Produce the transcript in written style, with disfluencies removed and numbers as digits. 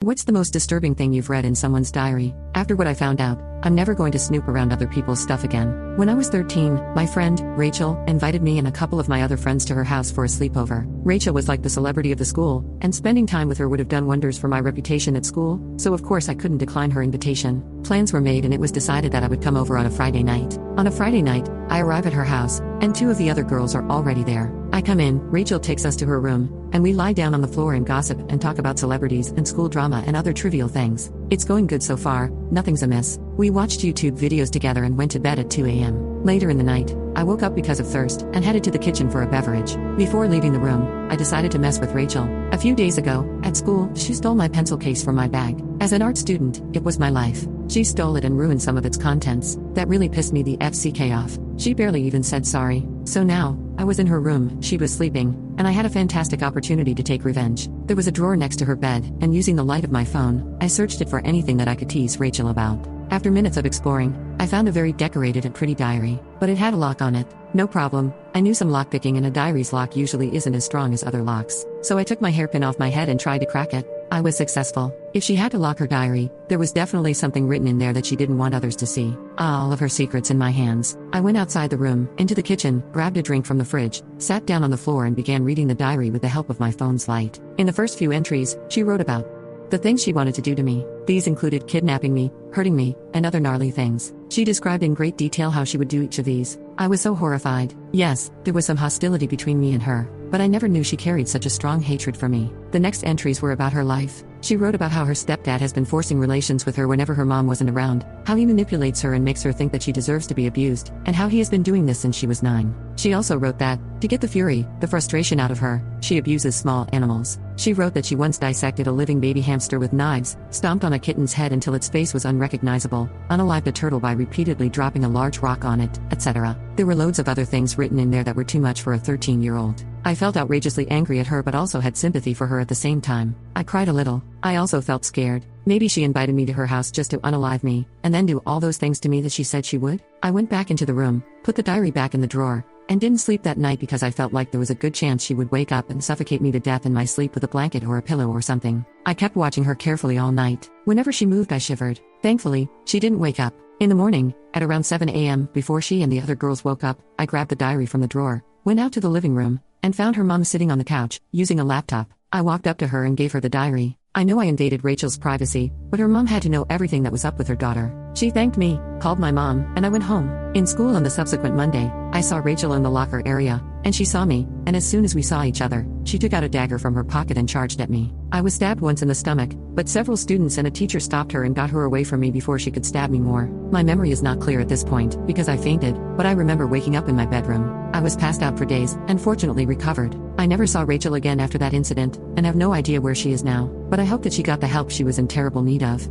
What's the most disturbing thing you've read in someone's diary? After what I found out, I'm never going to snoop around other people's stuff again. When I was 13, my friend, Rachel, invited me and a couple of my other friends to her house for a sleepover. Rachel was like the celebrity of the school, and spending time with her would have done wonders for my reputation at school, so of course I couldn't decline her invitation. Plans were made and it was decided that I would come over on a Friday night. On a Friday night, I arrive at her house, and two of the other girls are already there. I come in, Rachel takes us to her room, and we lie down on the floor and gossip and talk about celebrities and school drama and other trivial things. It's going good so far, nothing's amiss. We watched YouTube videos together and went to bed at 2 a.m. Later in the night, I woke up because of thirst and headed to the kitchen for a beverage. Before leaving the room, I decided to mess with Rachel. A few days ago, at school, she stole my pencil case from my bag. As an art student, it was my life. She stole it and ruined some of its contents. That really pissed me the FCK off. She barely even said sorry. So now, I was in her room, she was sleeping, and I had a fantastic opportunity to take revenge. There was a drawer next to her bed, and using the light of my phone, I searched it for anything that I could tease Rachel about. After minutes of exploring, I found a very decorated and pretty diary, but it had a lock on it. No problem, I knew some lockpicking and a diary's lock usually isn't as strong as other locks. So I took my hairpin off my head and tried to crack it. I was successful. If she had to lock her diary, there was definitely something written in there that she didn't want others to see. All of her secrets in my hands. I went outside the room, into the kitchen, grabbed a drink from the fridge, sat down on the floor and began reading the diary with the help of my phone's light. In the first few entries, she wrote about the things she wanted to do to me. These included kidnapping me, hurting me, and other gnarly things. She described in great detail how she would do each of these. I was so horrified. Yes, there was some hostility between me and her, but I never knew she carried such a strong hatred for me. The next entries were about her life. She wrote about how her stepdad has been forcing relations with her whenever her mom wasn't around, how he manipulates her and makes her think that she deserves to be abused, and how he has been doing this since she was 9. She also wrote that, to get the fury, the frustration out of her, she abuses small animals. She wrote that she once dissected a living baby hamster with knives, stomped on a kitten's head until its face was unrecognizable, unalived a turtle by repeatedly dropping a large rock on it, etc. There were loads of other things written in there that were too much for a 13-year-old. I felt outrageously angry at her but also had sympathy for her at the same time. I cried a little. I also felt scared. Maybe she invited me to her house just to unalive me, and then do all those things to me that she said she would? I went back into the room, put the diary back in the drawer, and didn't sleep that night because I felt like there was a good chance she would wake up and suffocate me to death in my sleep with a blanket or a pillow or something. I kept watching her carefully all night. Whenever she moved I shivered. Thankfully, she didn't wake up. In the morning, at around 7 a.m., before she and the other girls woke up, I grabbed the diary from the drawer, went out to the living room, and found her mom sitting on the couch, using a laptop. I walked up to her and gave her the diary. I know I invaded Rachel's privacy, but her mom had to know everything that was up with her daughter. She thanked me, called my mom, and I went home. In school on the subsequent Monday, I saw Rachel in the locker area, and she saw me, and as soon as we saw each other, she took out a dagger from her pocket and charged at me. I was stabbed once in the stomach, but several students and a teacher stopped her and got her away from me before she could stab me more. My memory is not clear at this point, because I fainted, but I remember waking up in my bedroom. I was passed out for days, and fortunately recovered. I never saw Rachel again after that incident, and have no idea where she is now, but I hope that she got the help she was in terrible need of.